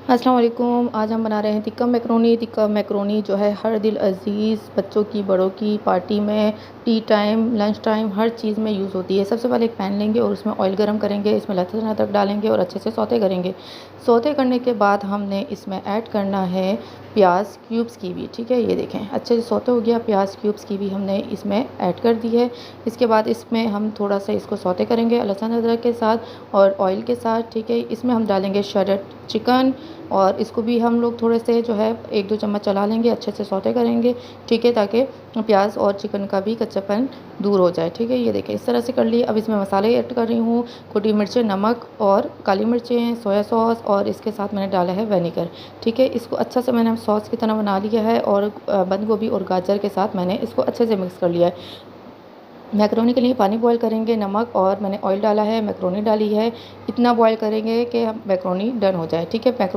अस्सलाम वालेकुम। आज हम बना रहे हैं टिक्का मैकरोनी। टिक्का मैकरोनी जो है हर दिल अज़ीज़, बच्चों की, बड़ों की, पार्टी में, टी टाइम, लंच टाइम, हर चीज़ में यूज़ होती है। सबसे पहले एक पैन लेंगे और उसमें ऑयल गरम करेंगे, इसमें लहसुन अदरक डालेंगे और अच्छे से सौते करेंगे। सौते करने के बाद हमने इसमें ऐड करना है प्याज क्यूब्स की भी, ठीक है। ये देखें अच्छे से सौते हो गया, प्याज क्यूब्स की भी हमने इसमें ऐड कर दी है। इसके बाद इसमें हम थोड़ा सा इसको सौते करेंगे लहसुन अदरक के साथ और ऑयल के साथ, ठीक है। इसमें हम डालेंगे शरेड चिकन और इसको भी हम लोग थोड़े से जो है 1-2 चम्मच चला लेंगे, अच्छे से सौते करेंगे, ठीक है, ताकि प्याज और चिकन का भी कच्चापन दूर हो जाए, ठीक है। ये देखें इस तरह से कर लिए। अब इसमें मसाले ऐड कर रही हूँ, कुटी मिर्चें, नमक और काली मिर्चें, सोया सॉस और इसके साथ मैंने डाला है विनेगर, ठीक है। इसको अच्छा से मैंने सॉस की तरह बना लिया है और बंद गोभी और गाजर के साथ मैंने इसको अच्छे से मिक्स कर लिया है। मैकरोनी के लिए पानी बॉईल करेंगे, नमक और मैंने ऑयल डाला है, मैकरोनी डाली है, इतना बॉईल करेंगे कि हम मैकरोनी डन हो जाए, ठीक है। मैक्रो